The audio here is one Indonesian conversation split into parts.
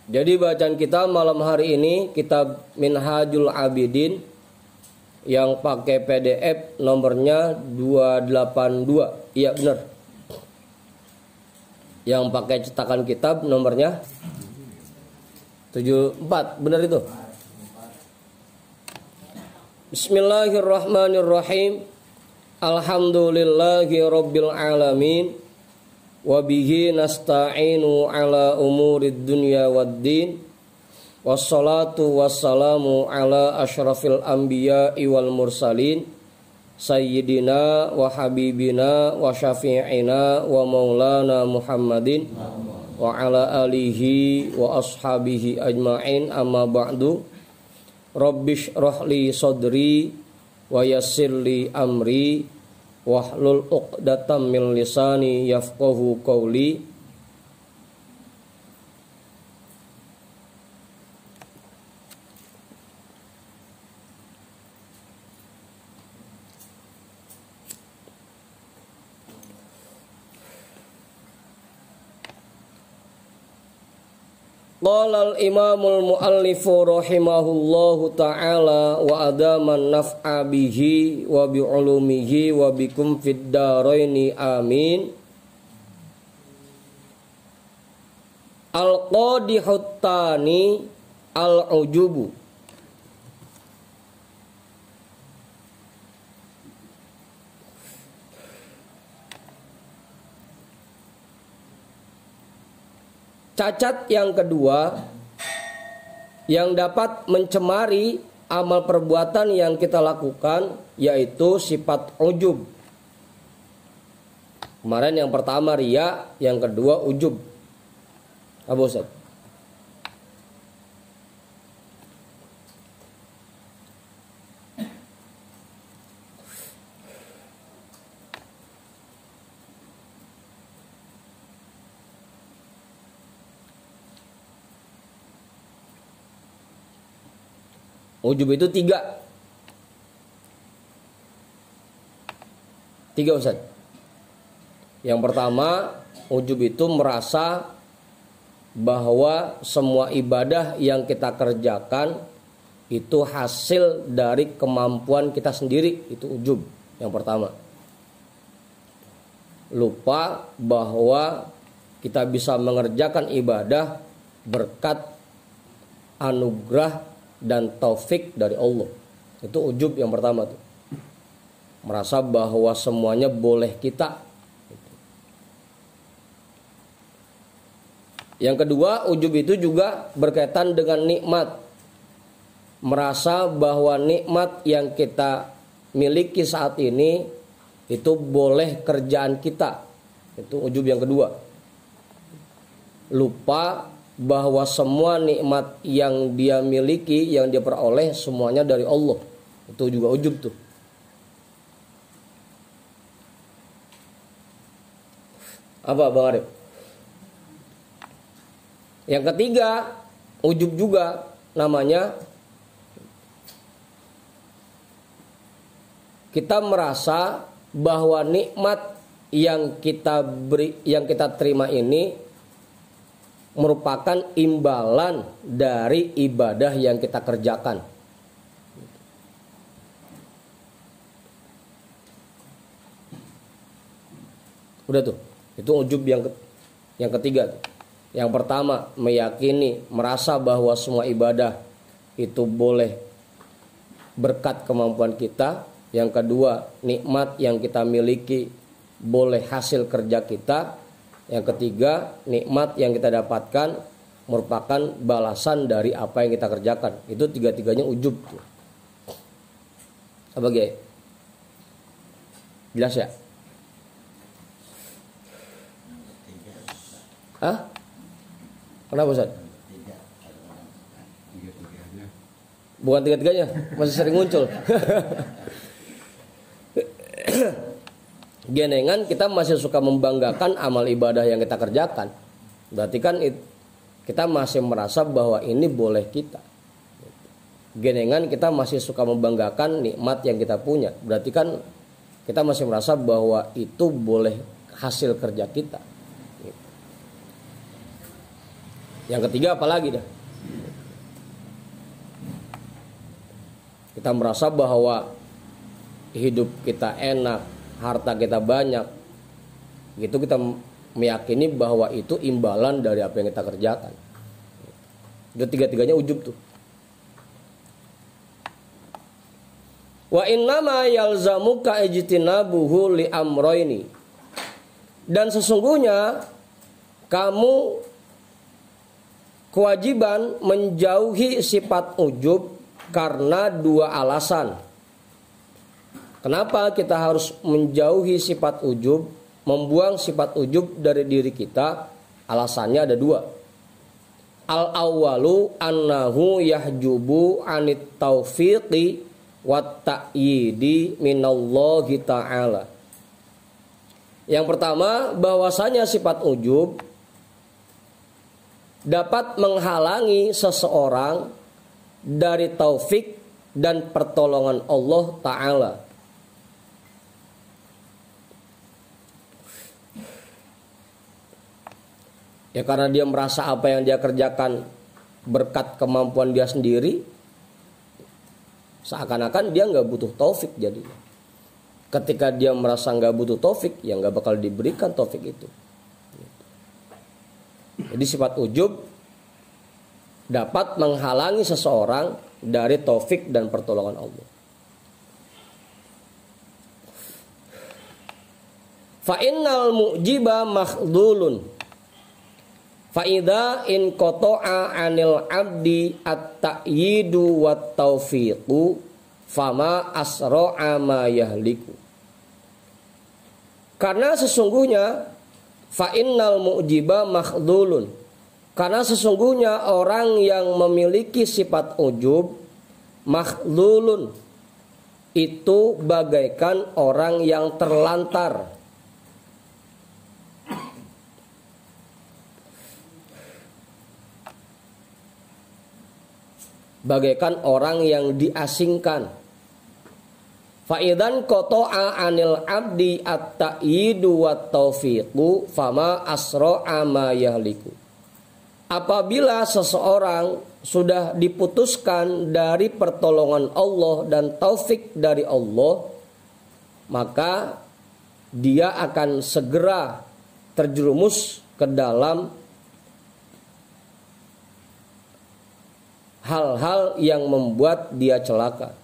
Jadi bacaan kita malam hari ini kitab Minhajul Abidin yang pakai PDF nomornya 282. Iya benar. Yang pakai cetakan kitab nomornya 74. Benar itu? Bismillahirrahmanirrahim. Alhamdulillahi rabbil alamin. Wabihi nasta'inu ala umurid dunya waddin. Wassalatu wassalamu ala ashrafil anbiya'i wal mursalin. Sayyidina wa habibina wa syafi'ina wa maulana Muhammadin wa ala alihi wa ashabihi ajma'in, amma ba'du. Rabbish rohli sodri wa yassirli amri wahlul uqdatam min lisani yafqahu qawli. Qala al-imamul muallifu rahimahullahu ta'ala wa adaman naf'a bihi wa bi'ulumihi wa bikum fid daraini amin. Al-qadihut tani al-ujubu. Cacat yang kedua yang dapat mencemari amal perbuatan yang kita lakukan yaitu sifat ujub. Kemarin yang pertama riya, yang kedua ujub. Abu Ustaz. Ujub itu tiga Ustaz. Yang pertama, ujub itu merasa bahwa semua ibadah yang kita kerjakan itu hasil dari kemampuan kita sendiri. Itu ujub yang pertama. Lupa bahwa kita bisa mengerjakan ibadah berkat anugerah dan taufik dari Allah. Itu ujub yang pertama tuh. Merasa bahwa semuanya boleh kita. Yang kedua, ujub itu juga berkaitan dengan nikmat. Merasa bahwa nikmat yang kita miliki saat ini itu boleh kerjaan kita. Itu ujub yang kedua. Lupa bahwa semua nikmat yang dia miliki, yang dia peroleh semuanya dari Allah. Itu juga ujub tuh. Apa Bang Arif? Yang ketiga, ujub juga namanya kita merasa bahwa nikmat yang kita beri, yang kita terima ini merupakan imbalan dari ibadah yang kita kerjakan. Udah tuh, itu ujub yang ketiga tuh. Yang pertama, meyakini, merasa bahwa semua ibadah itu boleh berkat kemampuan kita. Yang kedua, nikmat yang kita miliki boleh hasil kerja kita. Yang ketiga, nikmat yang kita dapatkan merupakan balasan dari apa yang kita kerjakan. Itu tiga-tiganya ujub. Apa Gaya? Jelas ya? Hah? Kenapa Ustaz? Bukan tiga-tiganya, masih sering muncul. Genengan kita masih suka membanggakan amal ibadah yang kita kerjakan. Berarti kan kita masih merasa bahwa ini boleh kita. Genengan kita masih suka membanggakan nikmat yang kita punya. Berarti kan kita masih merasa bahwa itu boleh hasil kerja kita. Yang ketiga apalagi dah? Kita merasa bahwa hidup kita enak, harta kita banyak. Gitu kita meyakini bahwa itu imbalan dari apa yang kita kerjakan. Itu tiga-tiganya ujub tuh. Wa innama yalzamuka ijtinabuhu li amroini. Dan sesungguhnya kamu kewajiban menjauhi sifat ujub karena dua alasan. Kenapa kita harus menjauhi sifat ujub, membuang sifat ujub dari diri kita? Alasannya ada dua. Al-awwalu annahu yahjubu anit taufiqi wat ta'yidi minallahi ta'ala. Yang pertama, bahwasanya sifat ujub dapat menghalangi seseorang dari taufik dan pertolongan Allah Ta'ala. Ya karena dia merasa apa yang dia kerjakan berkat kemampuan dia sendiri, seakan-akan dia nggak butuh taufik jadinya. Ketika dia merasa nggak butuh taufik, ya nggak bakal diberikan taufik itu. Jadi sifat ujub dapat menghalangi seseorang dari taufik dan pertolongan Allah. Fa innal mu'jiba makhdulun. Fa idza in qata'a 'anil 'abdi at-ta'yidu wat taufiqu fama asra'a ma yahliku. Karena sesungguhnya fa innal mu'jiba makhdulun. Karena sesungguhnya orang yang memiliki sifat ujub makhdulun itu bagaikan orang yang terlantar. Bagaikan orang yang diasingkan. Fa'idan qata'a 'anil 'abdi at-ta'yidu wat taufiqu fama asra'a ma yahliku. Apabila seseorang sudah diputuskan dari pertolongan Allah dan taufik dari Allah, maka dia akan segera terjerumus ke dalam hal-hal yang membuat dia celaka.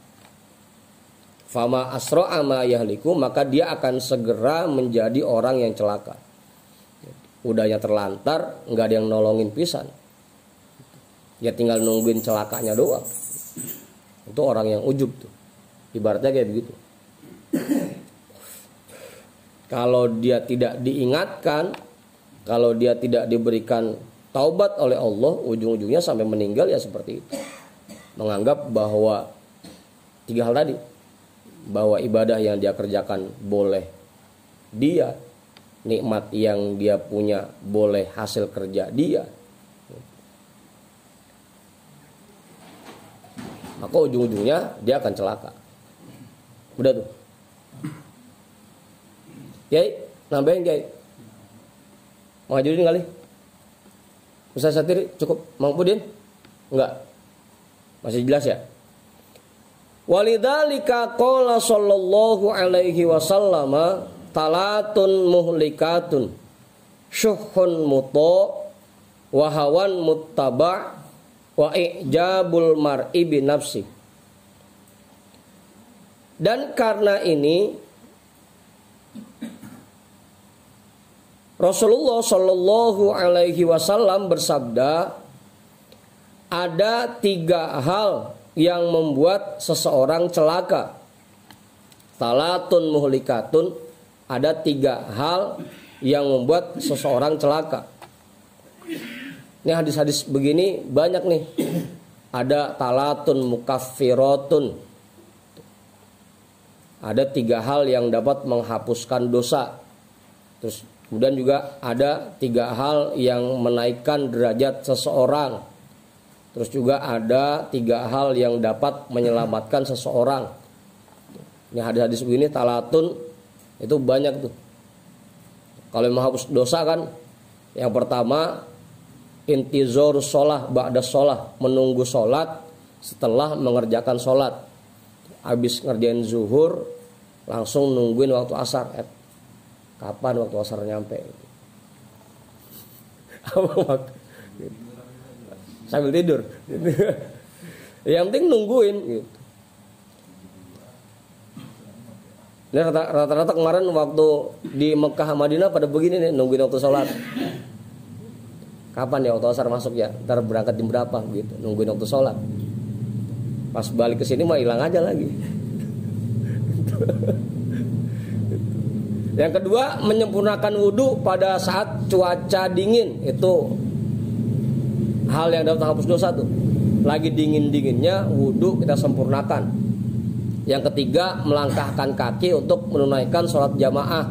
Fama asra'a ma yahliku, maka dia akan segera menjadi orang yang celaka. Udahnya terlantar, nggak ada yang nolongin pisan. Ya tinggal nungguin celakanya doang. Itu orang yang ujub tuh. Ibaratnya kayak begitu. Kalau dia tidak diingatkan, kalau dia tidak diberikan taubat oleh Allah, ujung-ujungnya sampai meninggal ya seperti itu. Menganggap bahwa tiga hal tadi, bahwa ibadah yang dia kerjakan boleh dia, nikmat yang dia punya boleh hasil kerja dia, maka ujung-ujungnya dia akan celaka. Udah tuh. Yai, nambahin Yai. Majurin kali. Ustaz Satiri cukup? Mang Pudin? Enggak. Masih jelas ya? Walidzalika qala sallallahu alaihi wasallam talatun muhlikatun syuhun muta wa hawan muttaba wa ijabul mar'i bi nafsi. Dan karena ini Rasulullah Shallallahu Alaihi Wasallam bersabda, ada tiga hal yang membuat seseorang celaka. Talatun muhlikatun, ada tiga hal yang membuat seseorang celaka. Ini hadis-hadis begini banyak nih. Ada talatun mukaffiratun. Ada tiga hal yang dapat menghapuskan dosa. Terus kemudian juga ada tiga hal yang menaikkan derajat seseorang. Terus juga ada tiga hal yang dapat menyelamatkan seseorang. Ini hadis-hadis begini talatun itu banyak tuh. Kalau menghapus dosa kan, yang pertama intizor sholah ba'da sholah, menunggu sholat setelah mengerjakan sholat. Habis ngerjain zuhur langsung nungguin waktu asar. Kapan waktu asar nyampe? Sambil tidur. Yang penting nungguin gitu. Ini rata-rata kemarin waktu di Mekah Madinah pada begini nih, nungguin waktu sholat. Kapan ya waktu asar masuk ya? Ntar berangkat jam berapa gitu, nungguin waktu sholat. Pas balik ke sini mah hilang aja lagi. Yang kedua, menyempurnakan wudhu pada saat cuaca dingin, itu hal yang dapat menghapus dosa tuh. Lagi dingin-dinginnya wudhu kita sempurnakan. Yang ketiga, melangkahkan kaki untuk menunaikan sholat jamaah.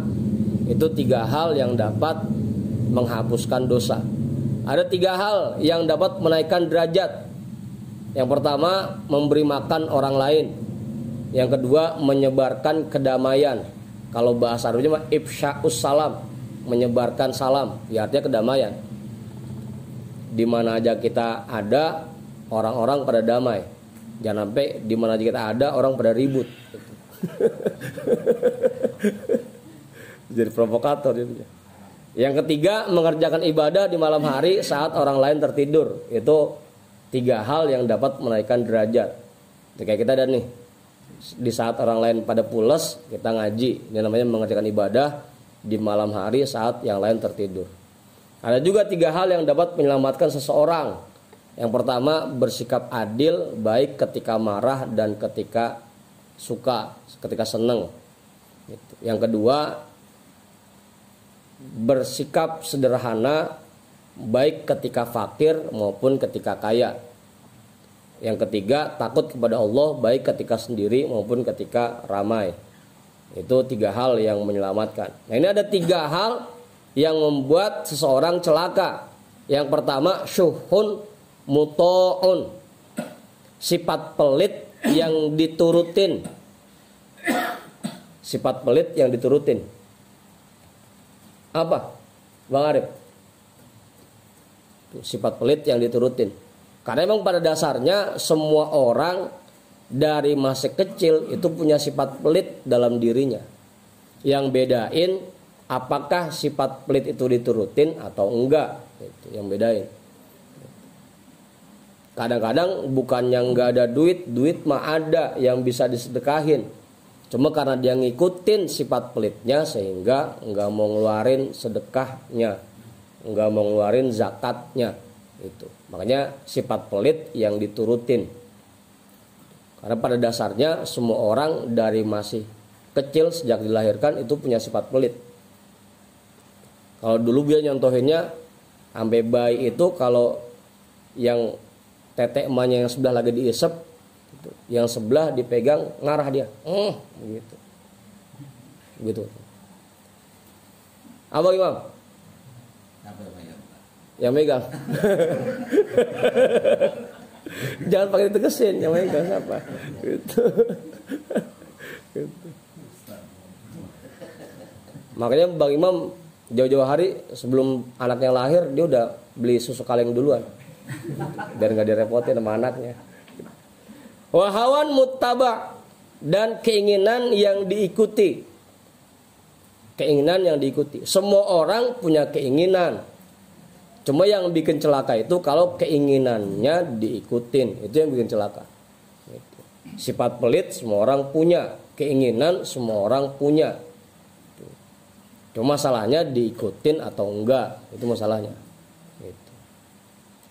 Itu 3 hal yang dapat menghapuskan dosa. Ada 3 hal yang dapat menaikkan derajat. Yang pertama, memberi makan orang lain. Yang kedua, menyebarkan kedamaian. Kalau bahasa Arabnya ifsya'us salam, menyebarkan salam, ya artinya kedamaian. Di mana aja kita ada, orang-orang pada damai. Jangan sampai di mana aja kita ada, orang pada ribut. Jadi provokator gitu. Yang ketiga, mengerjakan ibadah di malam hari saat orang lain tertidur. Itu 3 hal yang dapat menaikkan derajat. Kayak kita ada nih, di saat orang lain pada pules, kita ngaji. Ini namanya mengerjakan ibadah di malam hari saat yang lain tertidur. Ada juga 3 hal yang dapat menyelamatkan seseorang. Yang pertama, bersikap adil baik ketika marah dan ketika suka, ketika senang. Yang kedua, bersikap sederhana baik ketika fakir maupun ketika kaya. Yang ketiga, takut kepada Allah baik ketika sendiri maupun ketika ramai. Itu 3 hal yang menyelamatkan. Nah, ini ada 3 hal yang membuat seseorang celaka. Yang pertama, syuhun muto'un, sifat pelit yang diturutin. Sifat pelit yang diturutin. Apa, Bang Arif? Sifat pelit yang diturutin. Karena memang pada dasarnya semua orang dari masih kecil itu punya sifat pelit dalam dirinya. Yang bedain apakah sifat pelit itu diturutin atau enggak, itu yang bedain. Kadang-kadang bukannya nggak ada duit mah ada yang bisa disedekahin. Cuma karena dia ngikutin sifat pelitnya sehingga nggak mau ngeluarin sedekahnya, nggak mau ngeluarin zakatnya. Itu makanya sifat pelit yang diturutin. Karena pada dasarnya semua orang dari masih kecil sejak dilahirkan itu punya sifat pelit. Kalau dulu dia nyontohinnya sampai bayi itu, kalau yang tetek emaknya yang sebelah lagi diisep, yang sebelah dipegang ngarah dia, gitu, gitu. Apa Imam? Yang megang. Jangan pakai ditegesin, yang megang siapa? Gitu. Gitu. Makanya Bang Imam jauh-jauh hari sebelum anaknya lahir dia udah beli susu kaleng duluan. Biar nggak direpotin sama anaknya. Wahawan muttaba, dan keinginan yang diikuti. Keinginan yang diikuti. Semua orang punya keinginan. Cuma yang bikin celaka itu kalau keinginannya diikutin, itu yang bikin celaka. Sifat pelit semua orang punya, keinginan semua orang punya. Cuma masalahnya diikutin atau enggak, itu masalahnya.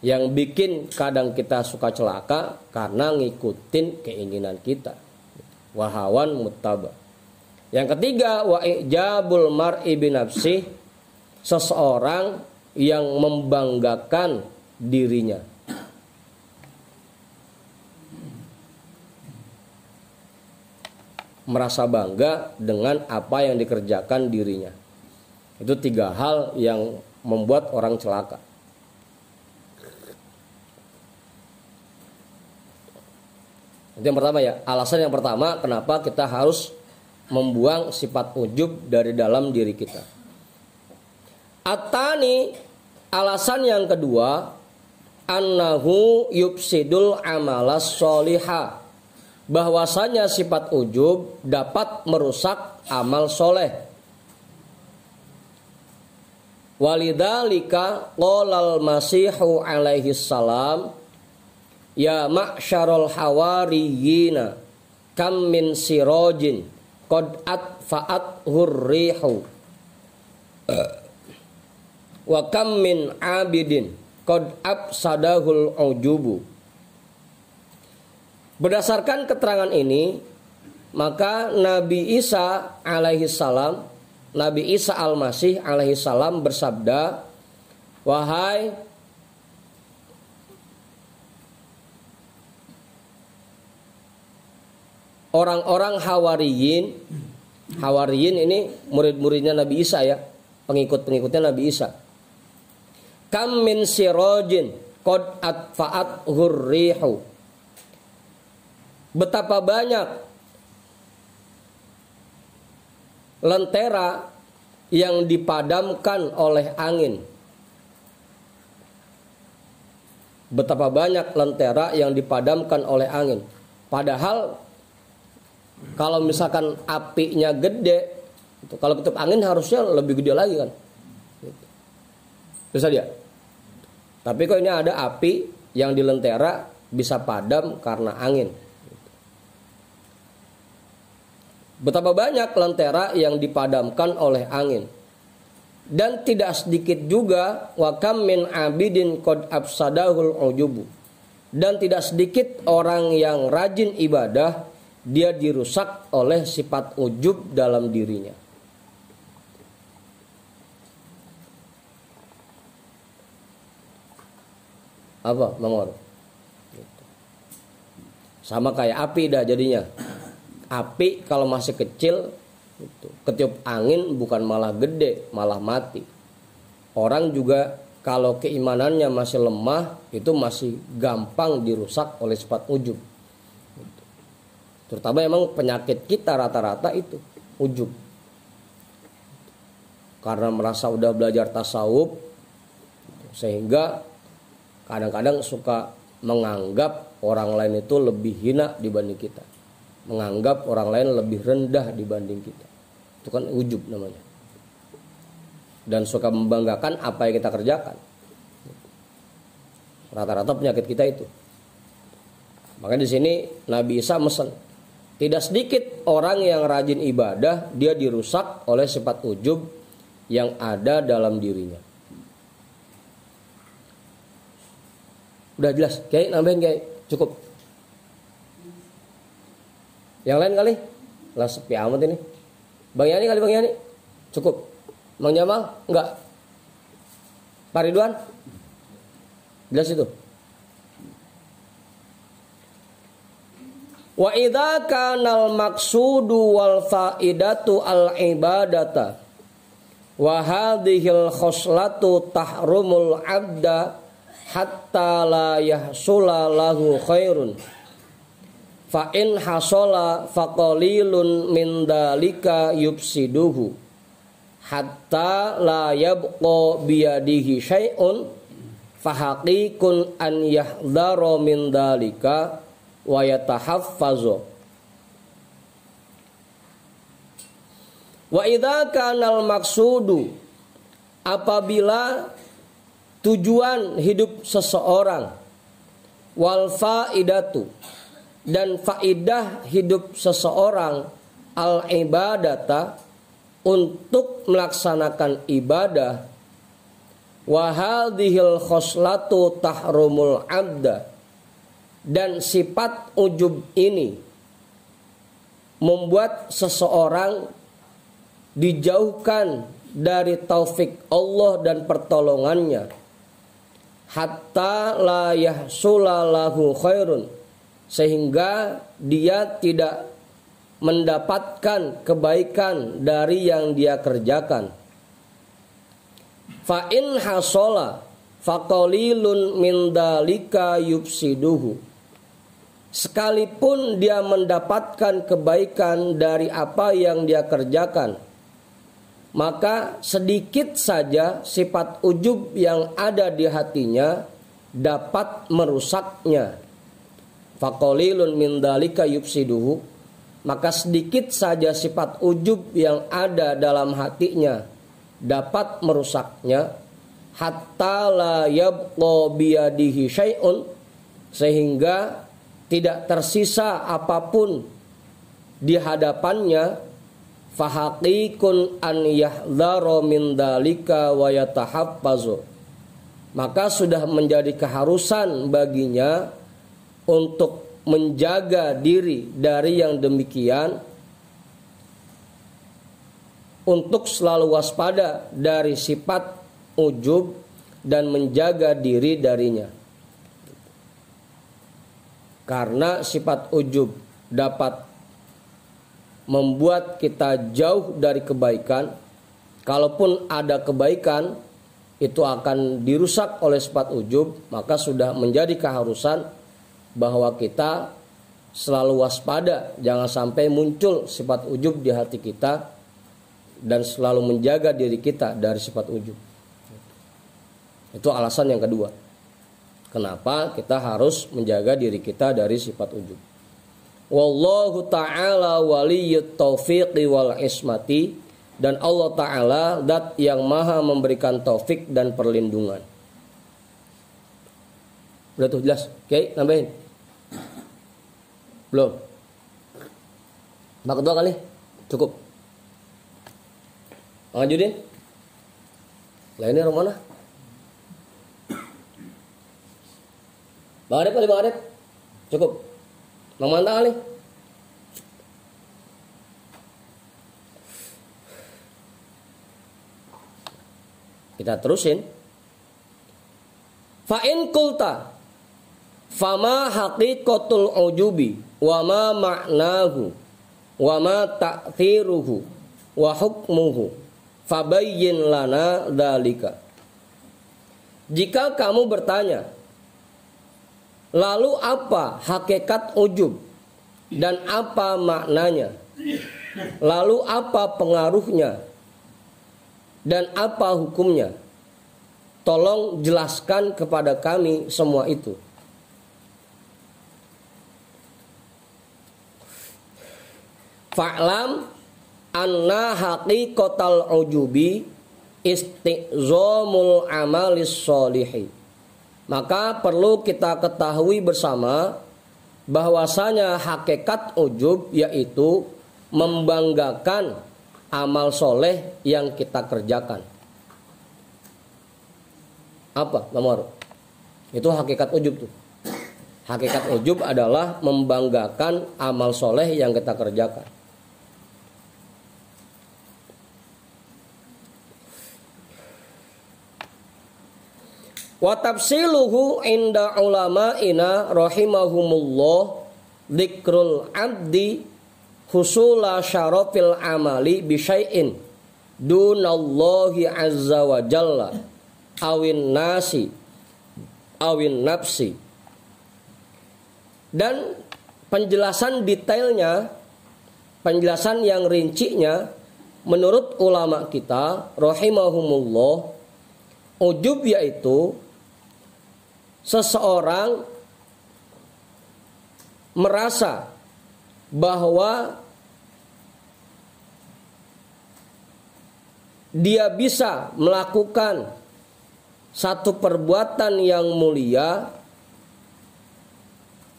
Yang bikin kadang kita suka celaka karena ngikutin keinginan kita. Wahawan muttaba. Yang ketiga, wa ijabul mar'i binafsih, seseorang yang membanggakan dirinya. Merasa bangga dengan apa yang dikerjakan dirinya. Itu 3 hal yang membuat orang celaka. Itu yang pertama ya, alasan yang pertama kenapa kita harus membuang sifat ujub dari dalam diri kita. Atani, Alasan yang kedua, annahu yufsidul amalas sholiha, bahwasanya sifat ujub dapat merusak amal soleh. Walidzalika qalal masihu alaihi salam, ya ma'syarul hawariyina kam min sirajin qad atfa'at hurrihu wa kam min abidin qad afsadahul ujubu. Berdasarkan keterangan ini, maka Nabi Isa alaihi salam, Nabi Isa al-Masih alaihi salam bersabda, wahai orang-orang Hawariyin. Hawariyin ini murid-muridnya Nabi Isa ya, pengikut-pengikutnya Nabi Isa. Kam min sirajin qad atfa'at hurrihu, betapa banyak lentera yang dipadamkan oleh angin. Betapa banyak lentera yang dipadamkan oleh angin. Padahal kalau misalkan apinya gede, kalau ketiup angin harusnya lebih gede lagi kan. Bisa dia. Tapi kok ini ada api yang di lentera bisa padam karena angin. Betapa banyak lentera yang dipadamkan oleh angin. Dan tidak sedikit juga wa kam min abidin qad afsadahul ujubu. Dan tidak sedikit orang yang rajin ibadah, dia dirusak oleh sifat ujub dalam dirinya. Apa, Mangor? Sama kayak api dah jadinya. Api kalau masih kecil, ketiup angin bukan malah gede, malah mati. Orang juga kalau keimanannya masih lemah, itu masih gampang dirusak oleh sifat ujub. Terutama emang penyakit kita rata-rata itu ujub. Karena merasa udah belajar tasawuf, sehingga kadang-kadang suka menganggap orang lain itu lebih hina dibanding kita. Menganggap orang lain lebih rendah dibanding kita. Itu kan ujub namanya. Dan suka membanggakan apa yang kita kerjakan. Rata-rata penyakit kita itu. Makanya di sini Nabi Isa mesen, tidak sedikit orang yang rajin ibadah, dia dirusak oleh sifat ujub yang ada dalam dirinya. Udah jelas, Kiai, nambahin Kiai, cukup. Yang lain kali? Lah sepi amat ini. Bang Yani kali, Bang Yani. Cukup. Bang Jamal? Enggak. Pak Ridwan? Jelas itu. Wa idza kanal maqsudu wal faidatu al ibadata wa hadhil khoslatu tahrumul abda hatta la yahsula lahu khairun fa in hasala faqalilun min dalika yufsiduhu hatta la yabqa biyadihi syai'un fahaqiqun an yahdara min dalika wa yatahaffazu. Wa idza kanal maqsudu, apabila tujuan hidup seseorang, wal faidatu, dan faidah hidup seseorang, al ibadata, untuk melaksanakan ibadah, wa hadhil khoslatu tahrumul abda, dan sifat ujub ini membuat seseorang dijauhkan dari taufik Allah dan pertolongannya, hatta la yahsula lahu khairun, sehingga dia tidak mendapatkan kebaikan dari yang dia kerjakan. Fa in hasala faqalilun min dalika yufsiduhu, sekalipun dia mendapatkan kebaikan dari apa yang dia kerjakan, maka sedikit saja sifat ujub yang ada di hatinya dapat merusaknya. Faqalilun min dzalika yufsiduhu, maka sedikit saja sifat ujub yang ada dalam hatinya dapat merusaknya, hatta la yabqa biyadihi syai'un, sehingga tidak tersisa apapun di hadapannya. Fahaqiqun an yahdharu min dzalika wa yatahaffazu, maka sudah menjadi keharusan baginya untuk menjaga diri dari yang demikian, untuk selalu waspada dari sifat ujub dan menjaga diri darinya. Karena sifat ujub dapat membuat kita jauh dari kebaikan. Kalaupun ada kebaikan, itu akan dirusak oleh sifat ujub. Maka sudah menjadi keharusan bahwa kita selalu waspada, jangan sampai muncul sifat ujub di hati kita, dan selalu menjaga diri kita dari sifat ujub. Itu alasan yang kedua, kenapa kita harus menjaga diri kita dari sifat ujub. Wallahu ta'ala waliyyut taufiqi wal ismati, dan Allah Ta'ala zat yang maha memberikan taufik dan perlindungan. Udah tuh jelas? Oke, nambahin. Belum? Bak kedua kali? Cukup? Lanjutin? Lainnya Romana? Bang Arif kali, Bang Arif? Cukup? Bang Mantang kali? Kita terusin. Fa'in kulta fama haqiqatul ujubi wa ma ma'nahu wa ma ta'thiruhu wa hukmuhu fabayyin lana dzalika. Jika kamu bertanya, lalu apa hakikat ujub dan apa maknanya? Lalu apa pengaruhnya dan apa hukumnya? Tolong jelaskan kepada kami semua itu. Fa'lam anna haqiqatal ujubi isti'zamul amalis sholihi. Maka perlu kita ketahui bersama bahwasanya hakikat ujub yaitu membanggakan amal soleh yang kita kerjakan. Apa, Bang? Itu hakikat ujub tuh. Hakikat ujub adalah membanggakan amal soleh yang kita kerjakan. Wa tafsiluhu inda ulama'ina rahimahumullah dzikrul abdi husula syarafil amali bisyai'in dunallahi azza wa jalla awin nasi awin nafsi. Dan penjelasan detailnya, penjelasan yang rincinya menurut ulama kita rahimahumullah, ujub yaitu seseorang merasa bahwa dia bisa melakukan satu perbuatan yang mulia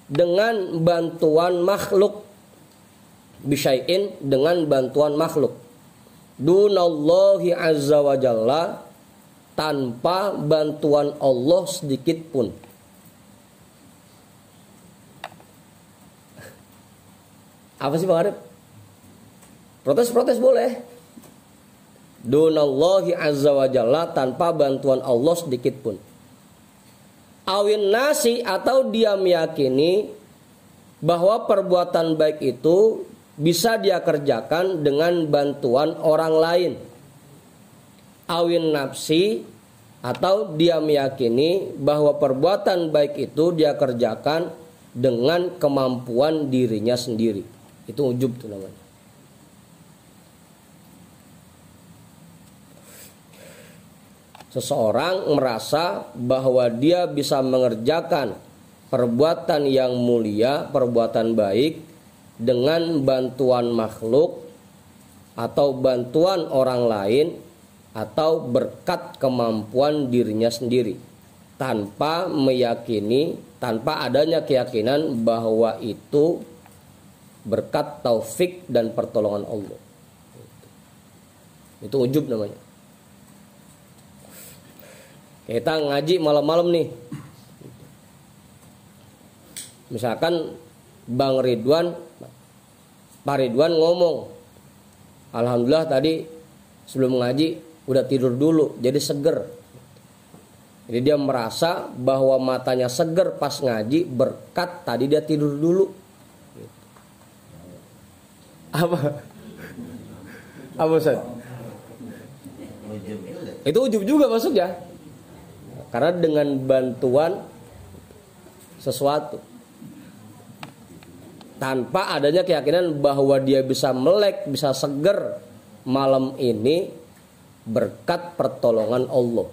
dengan bantuan makhluk, bisyai'in, dengan bantuan makhluk, dunallahi azza wa jalla, tanpa bantuan Allah sedikit pun. Apa sih Bang Arif? Protes-protes boleh. Dunallahi azza wa jalla, tanpa bantuan Allah sedikit pun. Awin nasi, atau dia meyakini bahwa perbuatan baik itu bisa dia kerjakan dengan bantuan orang lain. Awin nafsi, atau dia meyakini bahwa perbuatan baik itu dia kerjakan dengan kemampuan dirinya sendiri. Itu ujub tuh namanya. Seseorang merasa bahwa dia bisa mengerjakan perbuatan yang mulia, perbuatan baik dengan bantuan makhluk atau bantuan orang lain atau berkat kemampuan dirinya sendiri, tanpa adanya keyakinan bahwa itu berkat taufik dan pertolongan Allah. Itu ujub namanya. Kita ngaji malam-malam nih, misalkan Pak Ridwan ngomong, alhamdulillah tadi sebelum ngaji udah tidur dulu, jadi seger. Jadi dia merasa bahwa matanya seger pas ngaji berkat tadi dia tidur dulu. Apa Ustaz? Itu ujub juga maksudnya. Karena dengan bantuan sesuatu, tanpa adanya keyakinan bahwa dia bisa melek, bisa seger malam ini berkat pertolongan Allah.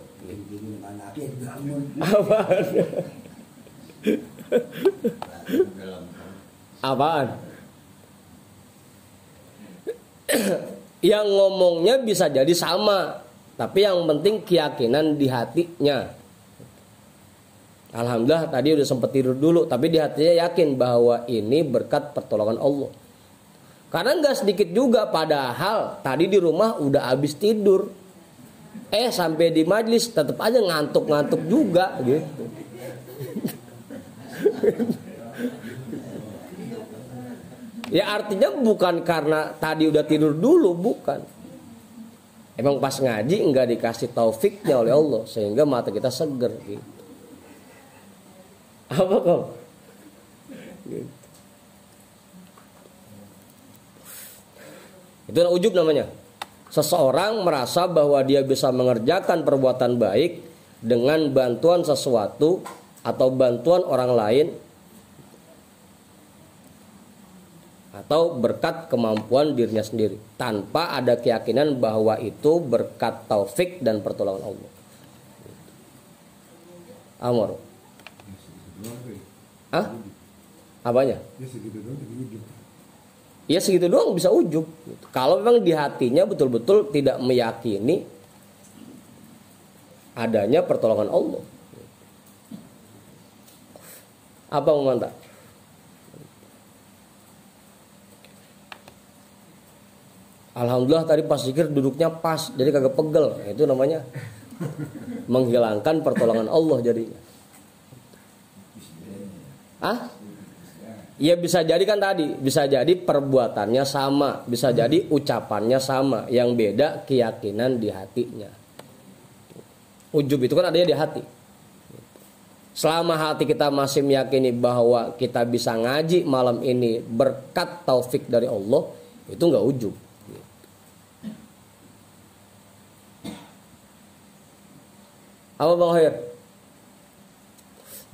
Apaan? Yang ngomongnya bisa jadi sama, tapi yang penting keyakinan di hatinya. Alhamdulillah tadi udah sempat tidur dulu, tapi di hatinya yakin bahwa ini berkat pertolongan Allah. Karena nggak sedikit juga, padahal tadi di rumah udah habis tidur, sampai di majlis tetap aja ngantuk-ngantuk juga gitu. Ya artinya bukan karena tadi udah tidur dulu, bukan. Emang pas ngaji nggak dikasih taufiknya oleh Allah sehingga mata kita seger gitu. Apa kok? Gitu. Itu ujub namanya. Seseorang merasa bahwa dia bisa mengerjakan perbuatan baik dengan bantuan sesuatu atau bantuan orang lain atau berkat kemampuan dirinya sendiri, tanpa ada keyakinan bahwa itu berkat taufik dan pertolongan Allah. Amor. Apanya? Ya segitu doang bisa ujub. Kalau memang di hatinya betul-betul tidak meyakini adanya pertolongan Allah. Apa mantap? Alhamdulillah tadi pas zikir duduknya pas, jadi kagak pegel. Itu namanya menghilangkan pertolongan Allah jadinya. Ya bisa jadi kan tadi, bisa jadi perbuatannya sama, bisa jadi ucapannya sama, yang beda keyakinan di hatinya. Ujub itu kan adanya di hati. Selama hati kita masih meyakini bahwa kita bisa ngaji malam ini berkat taufik dari Allah, itu nggak ujub. Apa Bang Khair?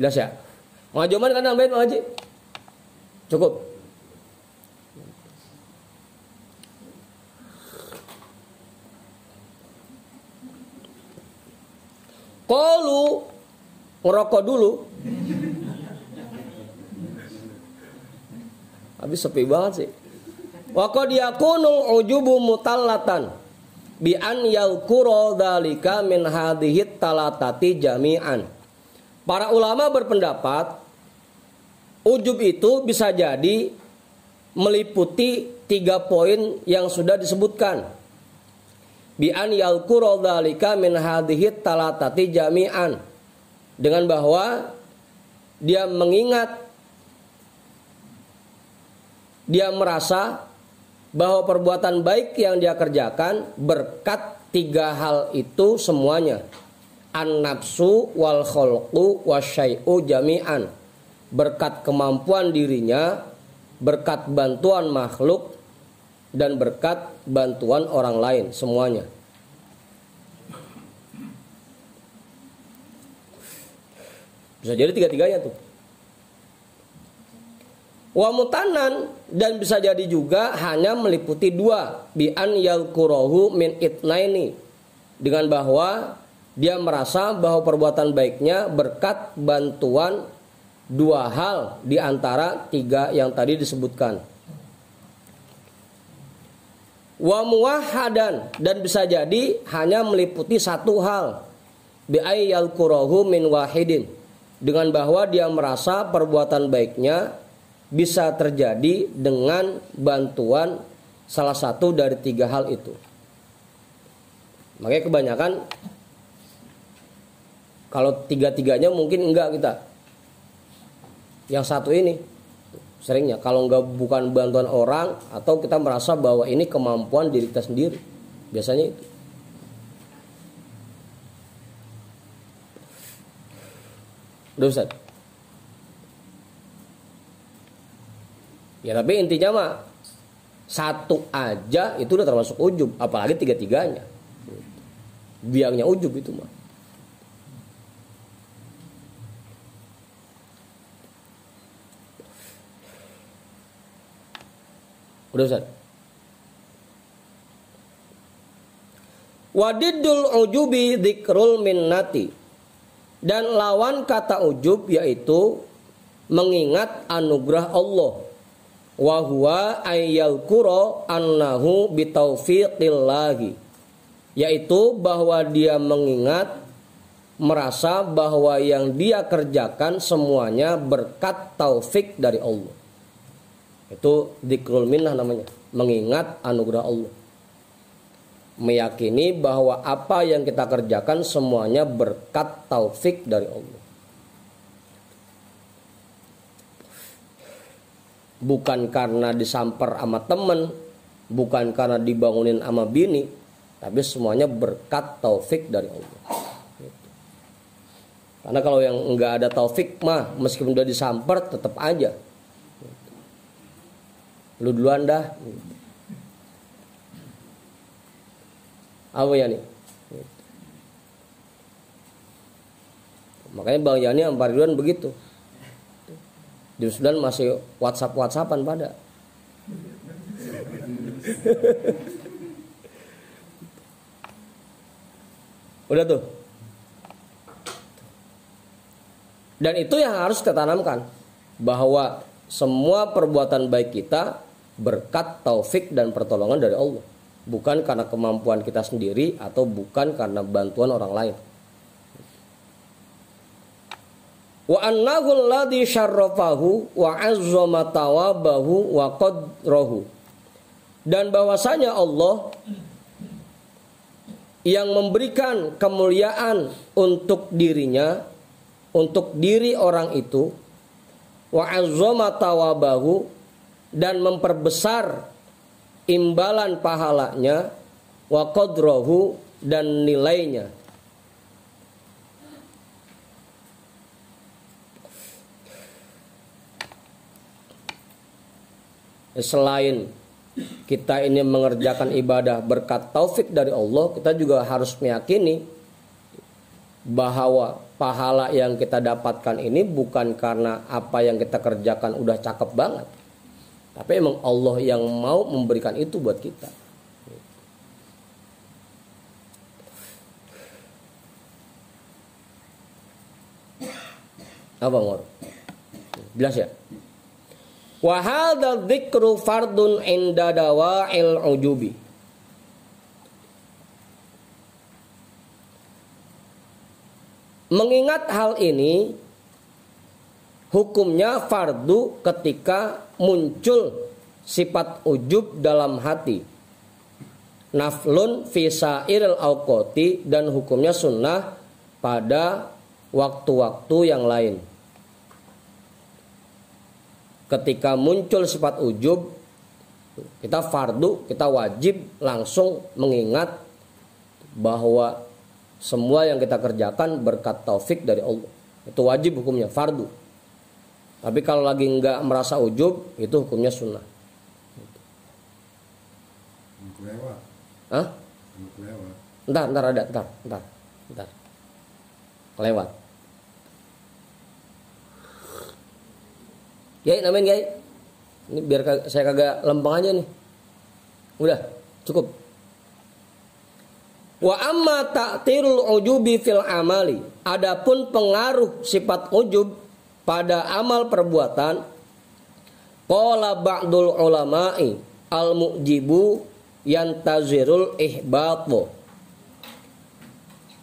Jelas ya? Ngaji mana kan nambahin ngaji? Cukup. Qalu, ngerokok dulu. Habis sepi banget sih. Wa qad yakunu ujubu mutallatan bi an yalqura dzalika min hadhihi talatati jami'an. Para ulama berpendapat ujub itu bisa jadi meliputi 3 poin yang sudah disebutkan. Bi an yalqura dzalika min hadhihi talatati jami'an, dengan bahwa dia mengingat, dia merasa bahwa perbuatan baik yang dia kerjakan berkat 3 hal itu semuanya. An-nafsu wal khalqu wasyai'u jami'an. Berkat kemampuan dirinya, berkat bantuan makhluk, dan berkat bantuan orang lain, semuanya. Bisa jadi 3-tiganya tuh. Wa mutanan, dan bisa jadi juga hanya meliputi 2, bi an yalqurahu min itnaini, dengan bahwa Dia merasa bahwa perbuatan baiknya berkat bantuan dua hal di antara tiga yang tadi disebutkan. Wa muwahhadan, dan bisa jadi hanya meliputi satu hal. Bi ayyal qurahu min wahidin, dengan bahwa dia merasa perbuatan baiknya bisa terjadi dengan bantuan salah satu dari tiga hal itu. Makanya kebanyakan kalau tiga-tiganya mungkin enggak kita. Yang satu ini seringnya kalau enggak bukan bantuan orang, atau kita merasa bahwa ini kemampuan diri kita sendiri. Biasanya itu. Udah Ustaz. Ya tapi intinya mah satu aja itu udah termasuk ujub, apalagi tiga-tiganya. Biangnya ujub itu mah. Udah Ustaz. Wadiddul ujubi dzikrul minnati, dan lawan kata ujub yaitu mengingat anugerah Allah. Wa huwa ayyalqura annahu bitaufiqillahi, yaitu bahwa dia mengingat, merasa bahwa yang dia kerjakan semuanya berkat taufik dari Allah. Itu dzikrul minnah namanya, mengingat anugerah Allah. Meyakini bahwa apa yang kita kerjakan semuanya berkat taufik dari Allah. Bukan karena disamper sama temen, bukan karena dibangunin sama bini, tapi semuanya berkat taufik dari Allah. Karena kalau yang enggak ada taufik mah, meskipun udah disamper tetap aja. Lu duluan dah. Apa ya nih? Makanya Bang Yani sama Pak Ridwan begitu. Di Sudan masih WhatsApp-WhatsAppan pada. Udah tuh. Dan itu yang harus kita tanamkan, bahwa semua perbuatan baik kita berkat taufik dan pertolongan dari Allah, bukan karena kemampuan kita sendiri atau bukan karena bantuan orang lain. Wa annahu alladhi syarrafahu wa 'azzama tawabahu wa qadrahu, dan bahwasanya Allah yang memberikan kemuliaan untuk dirinya, untuk diri orang itu, wa 'azzama tawabahu, dan memperbesar imbalan pahalanya, wa qadrahu, dan nilainya. Selain kita ini mengerjakan ibadah berkat taufik dari Allah, kita juga harus meyakini bahwa pahala yang kita dapatkan ini bukan karena apa yang kita kerjakan udah cakep banget, tapi emang Allah yang mau memberikan itu buat kita. Apa Ngor? Jelas ya? Wa hadzal dzikru fardun inda dawa'il ujubi. Mengingat hal ini hukumnya fardu ketika muncul sifat ujub dalam hati. Naflun fi sa'iril awqati, dan hukumnya sunnah pada waktu-waktu yang lain. Ketika muncul sifat ujub, kita fardu, kita wajib langsung mengingat bahwa semua yang kita kerjakan berkat taufik dari Allah. Itu wajib hukumnya, fardu. Tapi kalau lagi enggak merasa ujub, itu hukumnya sunnah. Kelewat. Hah? Kelewat. Ntar. Kelewat. Yai, namain Yai. Ini biar saya kagak lempeng aja nih. Udah, cukup. Wa amma ta'tirul ujubi fil amali. Adapun pengaruh sifat ujub pada amal perbuatan, qala ba'dul ulama'i al-mu'jibu yantazirul ihbatu.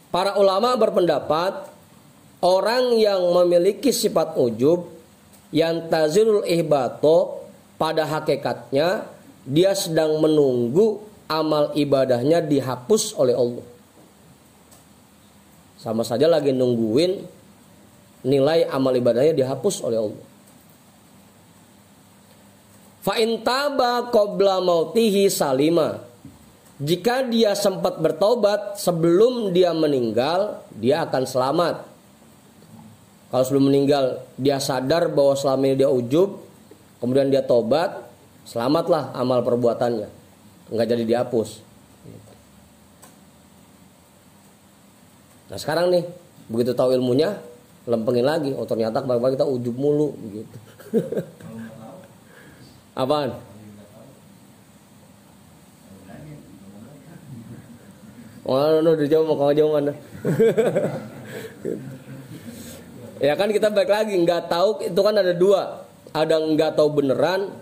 Para ulama berpendapat orang yang memiliki sifat ujub yantazirul ihbatu, pada hakikatnya dia sedang menunggu amal ibadahnya dihapus oleh Allah. Sama saja lagi nungguin nilai amal ibadahnya dihapus oleh Allah. Fa in taba qabla mautihi salima. Jika dia sempat bertobat sebelum dia meninggal, dia akan selamat. Kalau sebelum meninggal dia sadar bahwa selama ini dia ujub, kemudian dia tobat, selamatlah amal perbuatannya, enggak jadi dihapus. Nah sekarang nih, begitu tahu ilmunya, lempengin lagi. Oh ternyata kemarin kita ujub mulu begitu. Apaan? Oh, udah jauh mau jauh mana? Ya kan kita balik lagi, nggak tahu itu kan ada dua, ada nggak tahu beneran.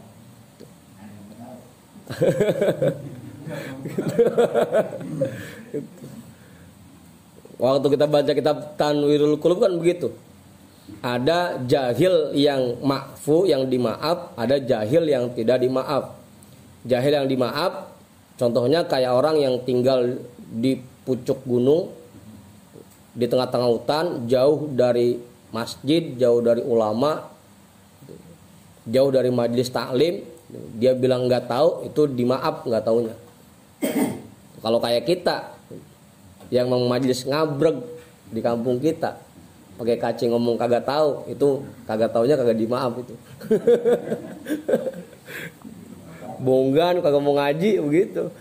Waktu kita baca kitab Tanwirul Qulub kan begitu. Ada jahil yang ma'fu, yang dimaaf, ada jahil yang tidak dimaaf. Jahil yang dimaaf contohnya kayak orang yang tinggal di pucuk gunung, di tengah-tengah hutan, jauh dari masjid, jauh dari ulama, jauh dari majelis taklim. Dia bilang nggak tahu, itu dimaaf nggak taunya. Kalau kayak kita yang mau majelis ngabreg di kampung kita, pakai kacing ngomong kagak tahu, itu kagak taunya kagak dimaaf itu. Bonggan kagak mau ngaji begitu.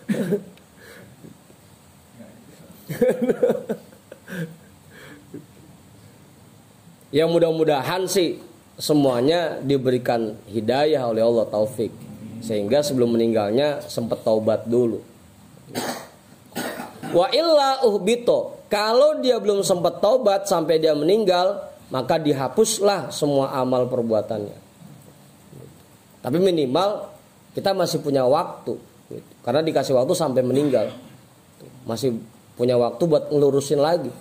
Ya mudah-mudahan sih semuanya diberikan hidayah oleh Allah, taufik, sehingga sebelum meninggalnya sempat taubat dulu. Wa illa uhbito, kalau dia belum sempat taubat sampai dia meninggal, maka dihapuslah semua amal perbuatannya. Tapi minimal kita masih punya waktu, karena dikasih waktu sampai meninggal, masih punya waktu buat ngelurusin lagi.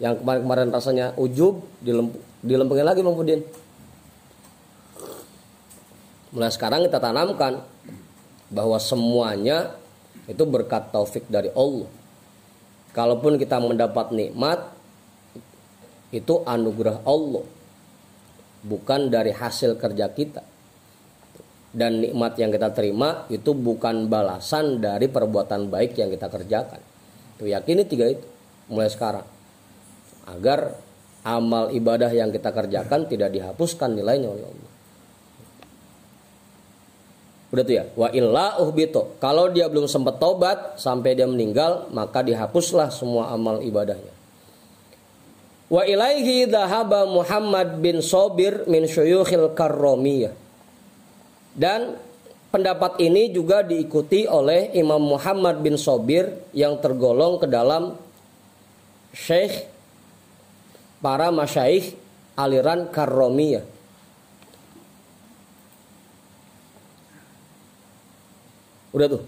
Yang kemarin-kemarin rasanya ujub, dilempengin lagi Bang Pudin. Mulai sekarang kita tanamkan bahwa semuanya itu berkat taufik dari Allah. Kalaupun kita mendapat nikmat, itu anugerah Allah, bukan dari hasil kerja kita. Dan nikmat yang kita terima itu bukan balasan dari perbuatan baik yang kita kerjakan. Itu yakini tiga itu mulai sekarang, agar amal ibadah yang kita kerjakan tidak dihapuskan nilainya oleh Allah. Udah tuh ya. Wa illa uhbito, kalau dia belum sempat tobat sampai dia meninggal, maka dihapuslah semua amal ibadahnya. Wa ilaihi dhahaba Muhammad bin Sobir min syuyukhil karramiyah. Dan pendapat ini juga diikuti oleh Imam Muhammad bin Sobir yang tergolong ke dalam syekh para masyaikh aliran karramiyah. Udah tuh.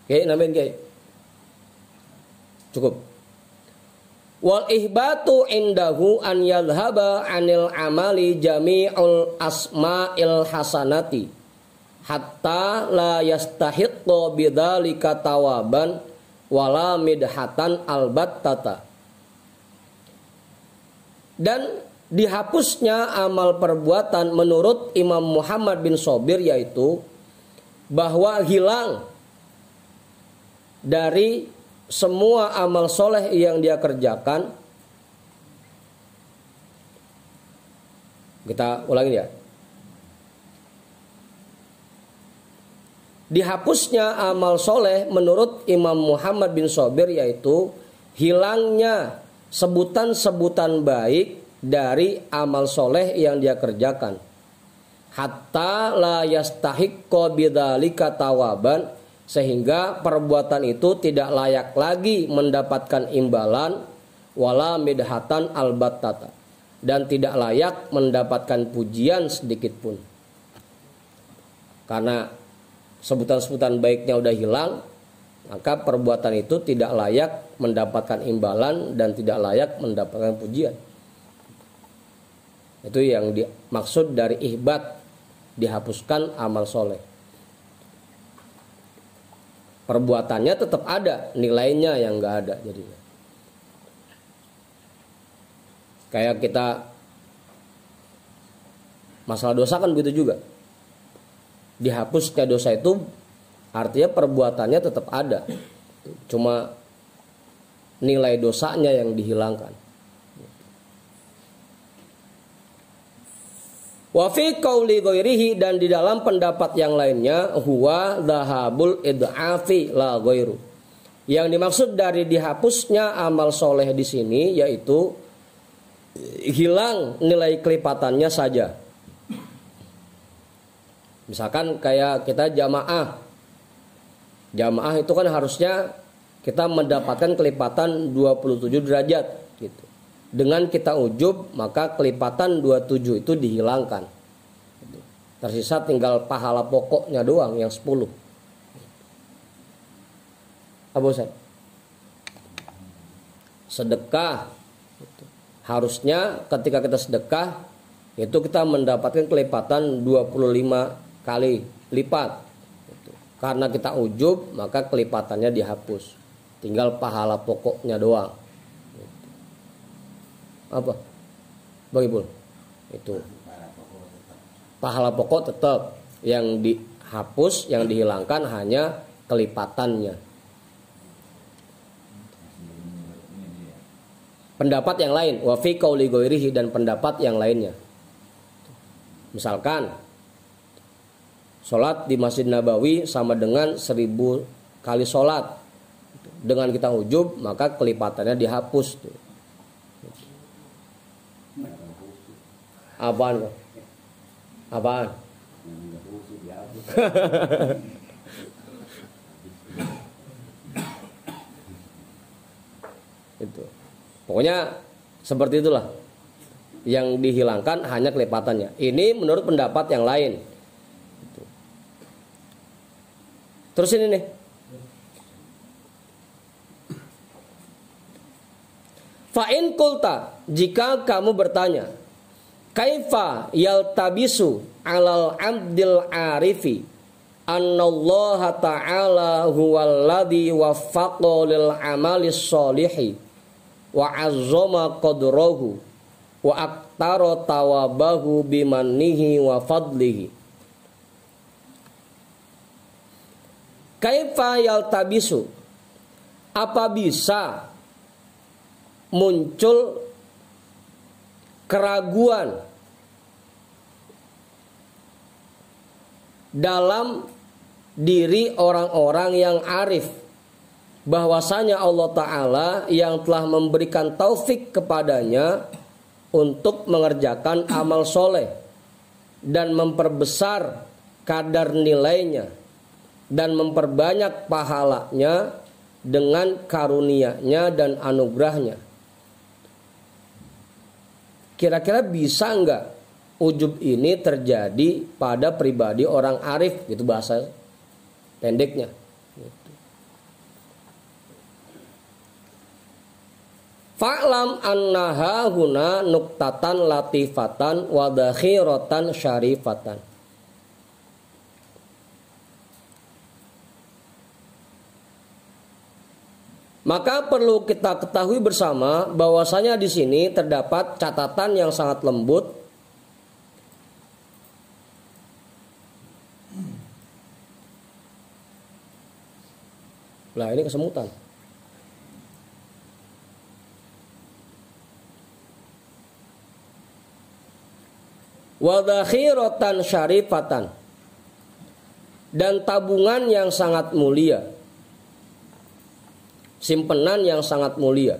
Oke, nambahin Kiai. Cukup. Wal ihbatu indahu an yadhhaba anil amali jami'ul asma'il hasanati hatta la yastahiqqu bidzalika tawaban wala midhatan albattata. Dan dihapusnya amal perbuatan menurut Imam Muhammad bin Sobir yaitu bahwa hilang dari semua amal soleh yang dia kerjakan. Kita ulangi ya. Dihapusnya amal soleh menurut Imam Muhammad bin Sobir yaitu hilangnya sebutan-sebutan baik dari amal soleh yang dia kerjakan. Hatta la yastahiqqo bidzalika tawaban, sehingga perbuatan itu tidak layak lagi mendapatkan imbalan wala midhatan albattata, dan tidak layak mendapatkan pujian sedikit pun. Karena sebutan-sebutan baiknya udah hilang, maka perbuatan itu tidak layak mendapatkan imbalan dan tidak layak mendapatkan pujian. Itu yang dimaksud dari ihbat, dihapuskan amal soleh. Perbuatannya tetap ada, nilainya yang nggak ada jadinya. Kayak kita masalah dosa kan begitu juga. Dihapusnya dosa itu artinya perbuatannya tetap ada, cuma nilai dosanya yang dihilangkan. Wa fi qauli ghairihi, dan di dalam pendapat yang lainnya, huwa dhahabul id'afi la ghairu. Yang dimaksud dari dihapusnya amal soleh di sini yaitu hilang nilai kelipatannya saja. Misalkan kayak kita jamaah itu kan harusnya kita mendapatkan kelipatan 27 derajat gitu. Dengan kita ujub, maka kelipatan 27 itu dihilangkan. Tersisa tinggal pahala pokoknya doang yang 10. Apa Ustaz? Sedekah. Harusnya ketika kita sedekah itu kita mendapatkan kelipatan 25 kali lipat. Karena kita ujub, maka kelipatannya dihapus. Tinggal pahala pokoknya doang. Apa? Bagaimana? Itu pahala pokok tetap, yang dihapus, yang dihilangkan hanya kelipatannya. Pendapat yang lain, wa fi qauli ghairihi, dan pendapat yang lainnya. Misalkan sholat di Masjid Nabawi sama dengan 1000 kali sholat. Dengan kita ujub, maka kelipatannya dihapus tuh. Apaan kok? Apaan? Itu. Pokoknya seperti itulah. Yang dihilangkan hanya kelipatannya. Ini menurut pendapat yang lain. Terus ini nih. Fa'in kulta, jika kamu bertanya, kaifa yaltabisu alal abdil arifi annallaha ta'ala huwalladhi waffaqo lil amalis solihi wa azzama qadrahu wa aktara tawabahu bimannihi wa fadlihi. Kaifa yaltabisu, apa bisa muncul keraguan dalam diri orang-orang yang arif bahwasanya Allah Ta'ala yang telah memberikan taufik kepadanya untuk mengerjakan amal soleh dan memperbesar kadar nilainya dan memperbanyak pahalanya dengan karunia-Nya dan anugerahnya. Kira-kira bisa enggak ujub ini terjadi pada pribadi orang arif, gitu bahasa pendeknya. Fa'lam annaha huna nuktatan latifatan wa dakhiratan syarifatan. Maka perlu kita ketahui bersama bahwasanya di sini terdapat catatan yang sangat lembut lah, ini kesemutan. Wa dakhiratan syarifatan, dan tabungan yang sangat mulia, simpenan yang sangat mulia.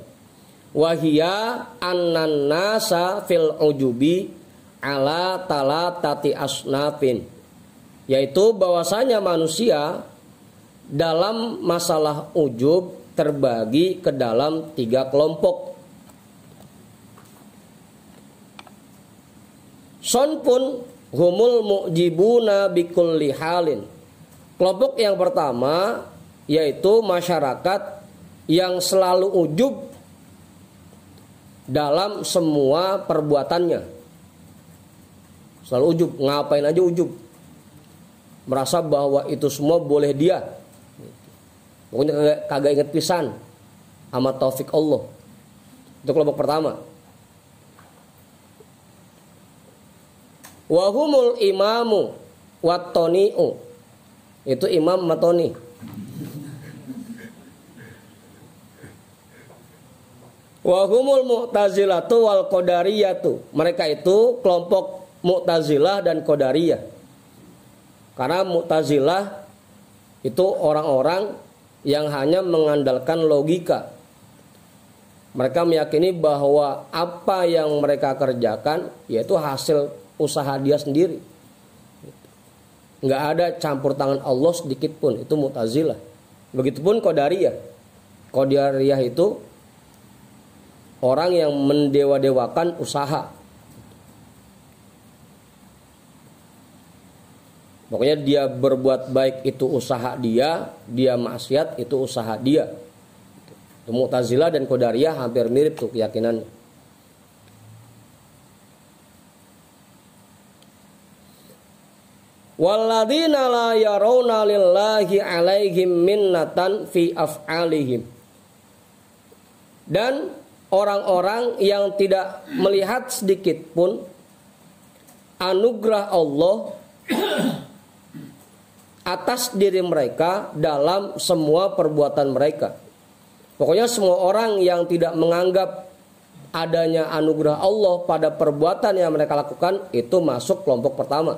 Wahia annan nasa fil ujubi ala talatati asnafin, yaitu bahwasanya manusia dalam masalah ujub terbagi ke dalam 3 kelompok. Sonpun humul mu'jibuna bikulli halin. Kelompok yang pertama yaitu masyarakat yang selalu ujub dalam semua perbuatannya. Selalu ujub, ngapain aja ujub. Merasa bahwa itu semua boleh dia. Pokoknya kagak inget pisan sama taufik Allah. Itu kelompok pertama. Wahumul imamu wattoni'u. Itu imam matoni. Wahumul mu'tazilatu wal qadariyatu. Mereka itu kelompok Mu'tazilah dan Qadariyah. Karena Mu'tazilah itu orang-orang yang hanya mengandalkan logika. Mereka meyakini bahwa apa yang mereka kerjakan yaitu hasil usaha dia sendiri. Nggak ada campur tangan Allah sedikit pun. Itu Mu'tazilah. Begitupun Qadariyah. Qadariyah itu orang yang mendewa-dewakan usaha. Pokoknya dia berbuat baik itu usaha dia maksiat itu usaha dia. Itu Mu'tazilah dan Qadariyah hampir mirip tuh keyakinannya. Walladzina la yarawna lillahi alaihim minnatan fi af'alihim. Dan orang-orang yang tidak melihat sedikit pun anugerah Allah atas diri mereka dalam semua perbuatan mereka. Pokoknya semua orang yang tidak menganggap adanya anugerah Allah pada perbuatan yang mereka lakukan itu masuk kelompok pertama.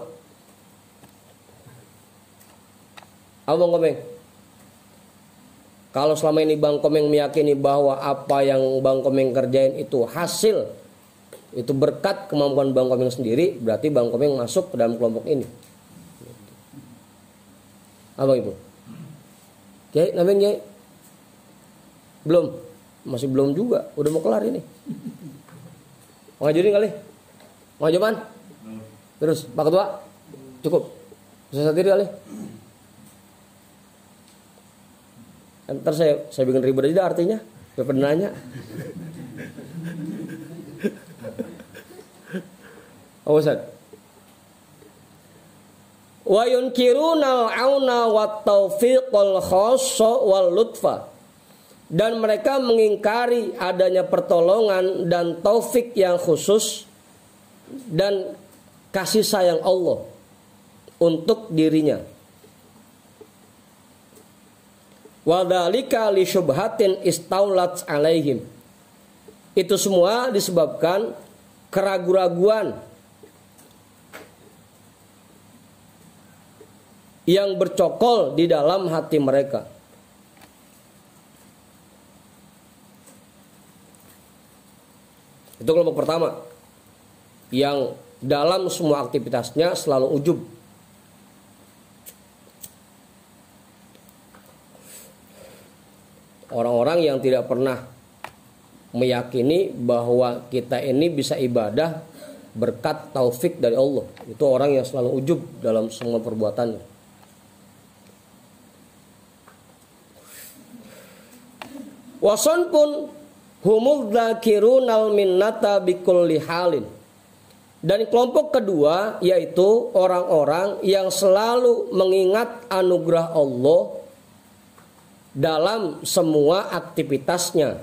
Apa Bang Komeng? Kalau selama ini Bang Komeng meyakini bahwa apa yang Bang Komeng kerjain itu hasil, itu berkat kemampuan Bang Komeng sendiri, berarti Bang Komeng masuk ke dalam kelompok ini. Apa Ibu? Kiai, namanya Kiai? Belum? Masih belum juga, udah mau kelar ini. Mau ngajurin kali? Mau ngajuman? Terus, Pak Ketua? Cukup? Bisa sendiri kali? Ntar saya bikin ribet aja artinya. Saya pernah nanya. Oh Ustaz. Wa yunkiruna al-auna wat taufiqal khassa wal lutfa. Dan mereka mengingkari adanya pertolongan dan taufik yang khusus dan kasih sayang Allah untuk dirinya. Wadhalika li syubhatin istaulat alaihim. Itu semua disebabkan keraguan-raguan yang bercokol di dalam hati mereka. Itu kelompok pertama yang dalam semua aktivitasnya selalu ujub. Orang-orang yang tidak pernah meyakini bahwa kita ini bisa ibadah berkat taufik dari Allah. Itu orang yang selalu ujub dalam semua perbuatannya. Wason pun humul dzakirunal minnata bikulli halin. Dan kelompok kedua yaitu orang-orang yang selalu mengingat anugerah Allah dalam semua aktivitasnya.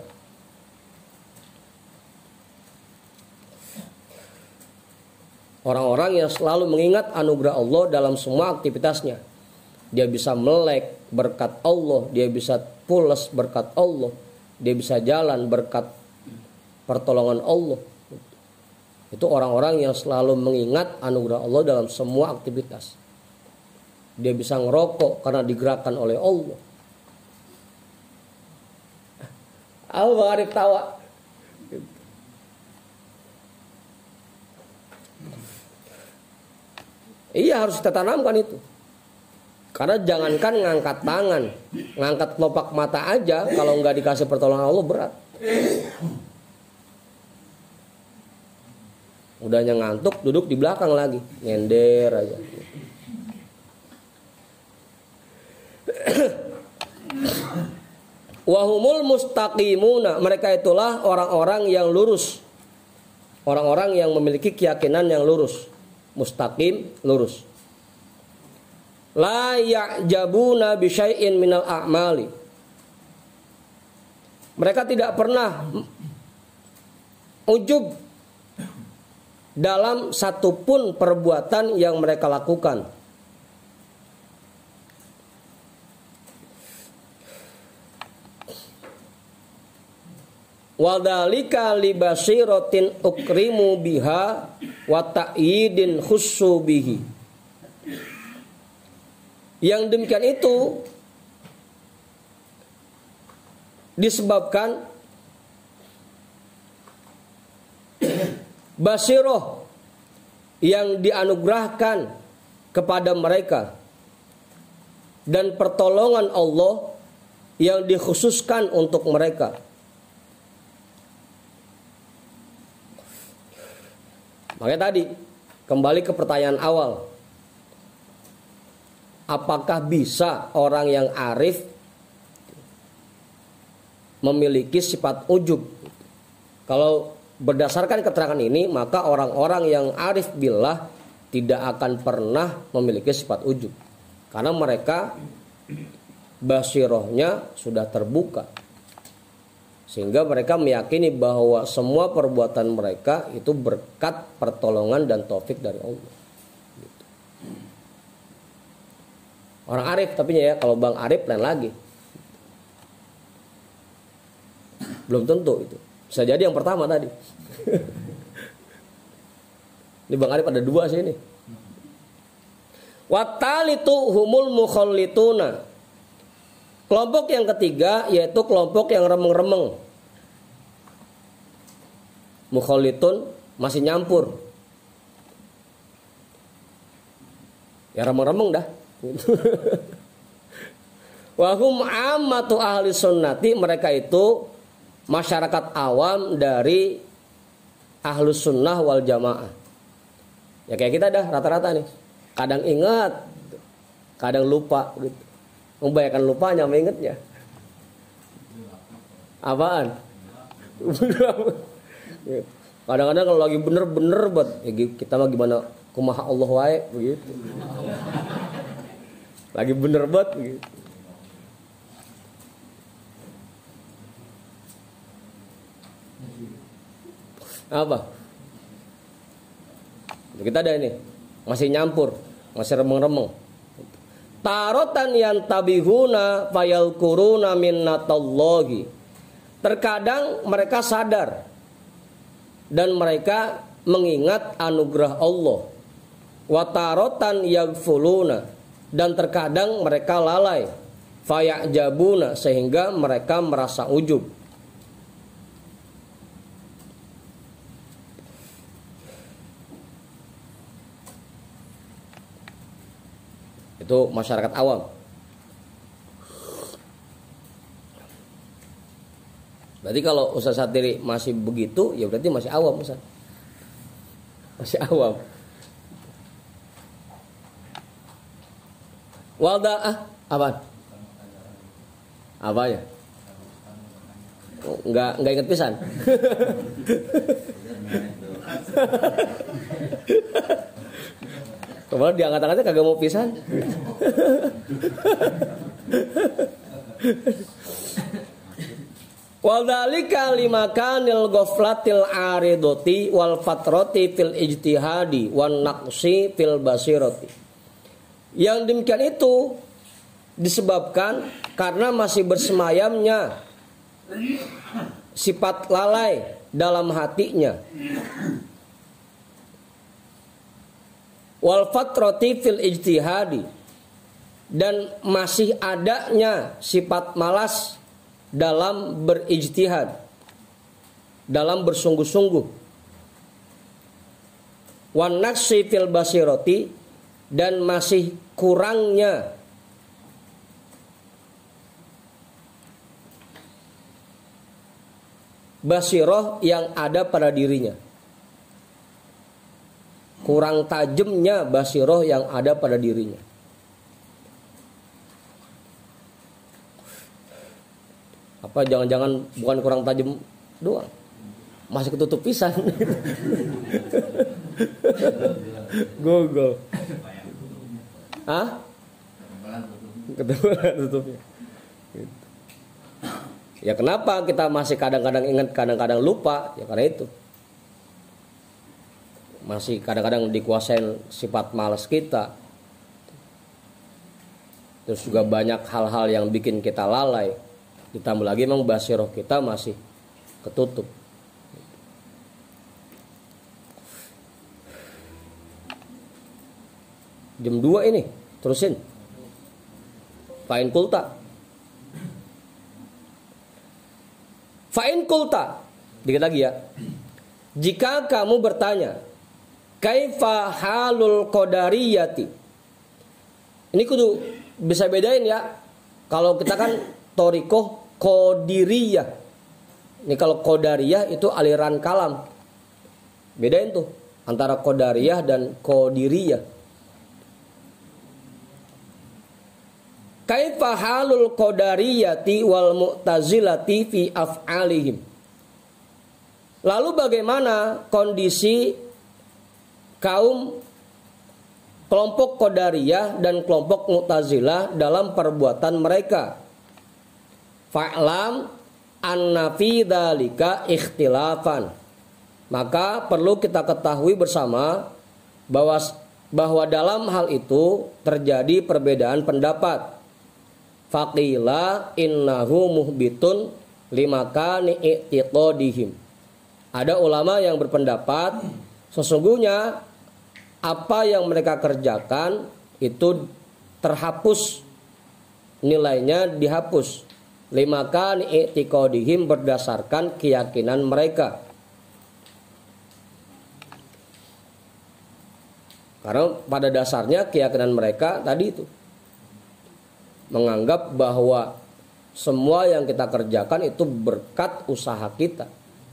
Orang-orang yang selalu mengingat anugerah Allah dalam semua aktivitasnya. Dia bisa melek berkat Allah, dia bisa pulas berkat Allah, dia bisa jalan berkat pertolongan Allah. Itu orang-orang yang selalu mengingat anugerah Allah dalam semua aktivitas. Dia bisa ngerokok karena digerakkan oleh Allah. Bang Arif tawa. Iya, harus kita tanamkan itu. Karena jangankan ngangkat tangan, ngangkat kelopak mata aja kalau nggak dikasih pertolongan Allah berat. Udahnya ngantuk, duduk di belakang lagi, nyender aja. Wahumul mustaqimuna, mereka itulah orang-orang yang lurus. Orang-orang yang memiliki keyakinan yang lurus. Mustaqim, lurus. La ya'jabuna bi syai'in minal a'mali. Mereka tidak pernah ujub dalam satupun perbuatan yang mereka lakukan. Wadhalika libasiratin ukrimu biha wa ta'yidin khussu bihi. Yang demikian itu disebabkan basiroh yang dianugerahkan kepada mereka dan pertolongan Allah yang dikhususkan untuk mereka. Makanya tadi kembali ke pertanyaan awal, apakah bisa orang yang arif memiliki sifat ujub? Kalau berdasarkan keterangan ini, maka orang-orang yang arif billah tidak akan pernah memiliki sifat ujub, karena mereka basirohnya sudah terbuka, sehingga mereka meyakini bahwa semua perbuatan mereka itu berkat pertolongan dan taufik dari Allah. Gitu. Orang arif, tapi ya kalau Bang Arif lain lagi. Belum tentu itu. Bisa jadi yang pertama tadi. Ini Bang Arif ada dua sih ini. Watalitu humul mukhallituna. Kelompok yang ketiga yaitu kelompok yang remeng-remeng. Mukhallitun masih nyampur. Ya remeng-remeng dah. Wahum ammatu ahli sunnati, mereka itu masyarakat awam dari ahlus sunnah wal jamaah. Ya kayak kita dah rata-rata nih. Kadang ingat, kadang lupa gitu. Membayangkan lupanya sama ingetnya. Apaan? Kadang-kadang kalau lagi bener-bener buat ya kita mah gimana kumaha Allah wae begitu. Lagi bener banget begitu. Apa? Kita ada ini masih nyampur, masih remeng-remeng. Tarotan yang tabihuna fayal kuruna minnatallahi. Terkadang mereka sadar dan mereka mengingat anugerah Allah. Watarotan yaghfuluna, dan terkadang mereka lalai. Fayajabuna, sehingga mereka merasa ujub. Itu masyarakat awam. Berarti kalau Ustaz Satiri masih begitu, ya berarti masih awam Ustaz. Masih awam. Walda apa? Apa ya? Enggak inget pisan. Kemarin diangkat-angkatnya kagak mau pisan. Waldalika limakanil ghaflatil aridoti wal fatrati fil ijtihadi wan naqsi fil basirati. Yang demikian itu disebabkan karena masih bersemayamnya sifat lalai dalam hatinya. Wal fatrati fil ijtihadi, dan masih adanya sifat malas dalam berijtihad, dalam bersungguh-sungguh. Wan naqsi fil basirati, dan masih kurangnya basiroh yang ada pada dirinya. Kurang tajamnya basiroh yang ada pada dirinya. Apa jangan-jangan bukan kurang tajam doang, masih ketutup pisan. Google. Hah? Ketebalan tutupnya. Gitu. Ya kenapa kita masih kadang-kadang ingat, kadang-kadang lupa? Ya karena itu. Masih kadang-kadang dikuasain sifat malas kita. Terus juga banyak hal-hal yang bikin kita lalai. Ditambah lagi memang basiroh kita masih ketutup. Jam 2 ini, terusin. Fa'in kulta. Fa'in kulta. Dikit lagi ya. Jika kamu bertanya, kaifa halul qadariyati. Ini kudu bisa bedain ya. Kalau kita kan thoriqah qadiriyah. Ini kalau qadariyah itu aliran kalam. Bedain tuh antara qadariyah dan qadiriyah. Kaifa halul qadariyati wal mu'tazilati fi af'alihim. Lalu bagaimana kondisi kaum kelompok qadariyah dan kelompok mu'tazilah dalam perbuatan mereka? Fa'lam anna fi dzalika ikhtilafan. Maka perlu kita ketahui bersama bahwa dalam hal itu terjadi perbedaan pendapat. Faqila innahu muhbitun limakani i'tiqadihim. Ada ulama yang berpendapat sesungguhnya apa yang mereka kerjakan itu terhapus, nilainya dihapus. Limakani i'tiqadihim berdasarkan keyakinan mereka. Karena pada dasarnya keyakinan mereka tadi itu menganggap bahwa semua yang kita kerjakan itu berkat usaha kita.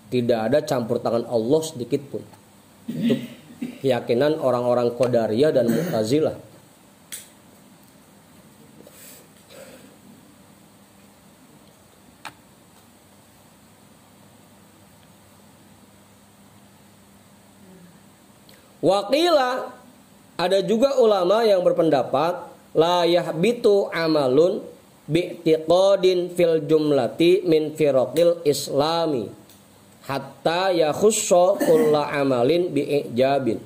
Tidak ada campur tangan Allah sedikit pun. Itu keyakinan orang-orang Qadariyah dan Mu'tazilah. Waqila, ada juga ulama yang berpendapat la yahbitu amalun bi'tiqadin fil jumlati min firaqil islami hatta yakhussa kulla amalin bi'ijabin.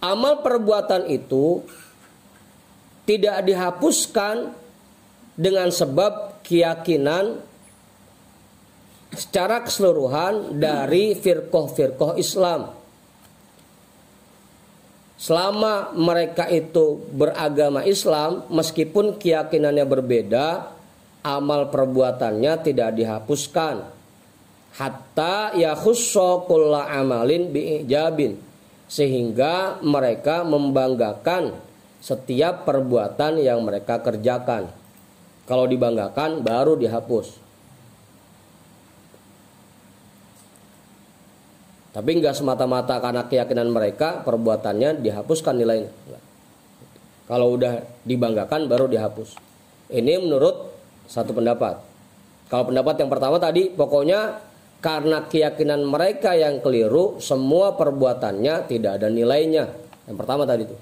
Amal perbuatan itu tidak dihapuskan dengan sebab keyakinan secara keseluruhan dari firqah-firqah Islam. Selama mereka itu beragama Islam, meskipun keyakinannya berbeda, amal perbuatannya tidak dihapuskan. Hatta yakhussa kulla amalin bi'ijabin. Sehingga mereka membanggakan setiap perbuatan yang mereka kerjakan. Kalau dibanggakan baru dihapus. Tapi enggak semata-mata karena keyakinan mereka perbuatannya dihapuskan nilainya. Kalau udah dibanggakan baru dihapus. Ini menurut satu pendapat. Kalau pendapat yang pertama tadi pokoknya karena keyakinan mereka yang keliru, semua perbuatannya tidak ada nilainya. Yang pertama tadi itu.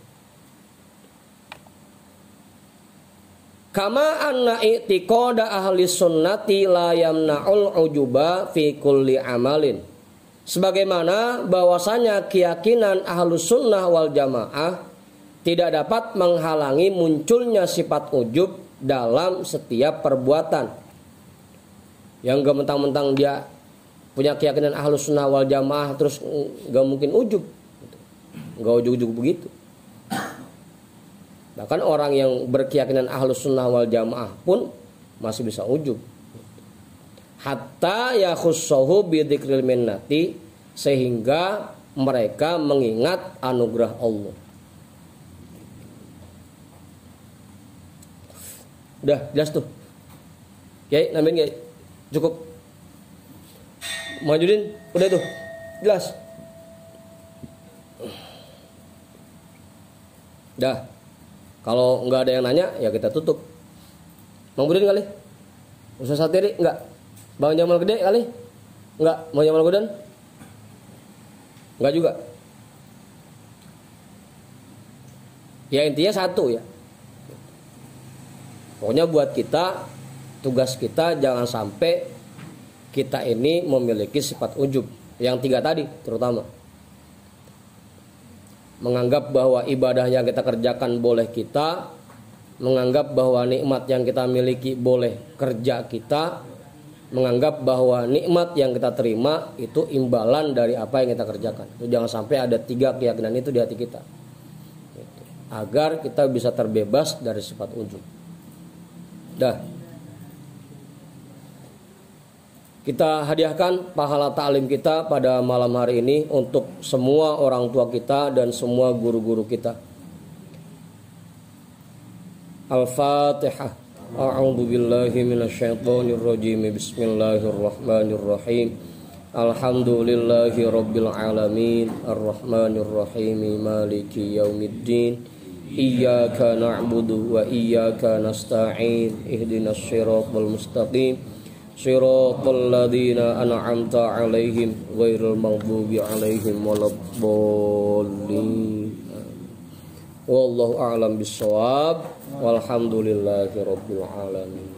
Kama anna i'tiqada ahli sunnati la yamna'ul ujuba fi kulli amalin. Sebagaimana bahwasanya keyakinan ahlus sunnah wal jamaah tidak dapat menghalangi munculnya sifat ujub dalam setiap perbuatan. Yang gak mentang-mentang dia punya keyakinan ahlus sunnah wal jamaah terus gak mungkin ujub. Gak ujub-ujub begitu. Bahkan orang yang berkeyakinan ahlus sunnah wal jamaah pun masih bisa ujub. Hatta yakhussahu bidzikril minnati, sehingga mereka mengingat anugerah Allah. Udah jelas tuh. Oke, nambahin enggak? Cukup. Majudin, udah tuh. Jelas. Dah. Kalau nggak ada yang nanya, ya kita tutup. Mang Budin kali? Ustaz Satiri enggak? Bang Jamal Gede kali? Enggak? Bang Jamal Gudan? Enggak juga. Ya intinya satu ya. Pokoknya buat kita, tugas kita jangan sampai kita ini memiliki sifat ujub. Yang 3 tadi terutama. Menganggap bahwa ibadah yang kita kerjakan boleh kita, menganggap bahwa nikmat yang kita miliki boleh kerja kita, menganggap bahwa nikmat yang kita terima itu imbalan dari apa yang kita kerjakan. Itu jangan sampai ada 3 keyakinan itu di hati kita. Agar kita bisa terbebas dari sifat ujub. Dah. Kita hadiahkan pahala ta'lim kita pada malam hari ini untuk semua orang tua kita dan semua guru-guru kita. Al-Fatihah. A'udzu billahi minasyaitonir rajim. Bismillahirrahmanirrahim. Alhamdulillahi rabbil alamin. Arrahmanir rahim. Maliki yaumiddin. Iyyaka na'budu wa iyyaka nasta'in. Ihdinas shiratal mustaqim. Shiratal ladzina an'amta 'alaihim ghairil maghdubi 'alaihim waladdallin. Wallahu a'lam bissawab. Walhamdulillahi rabbil alamin.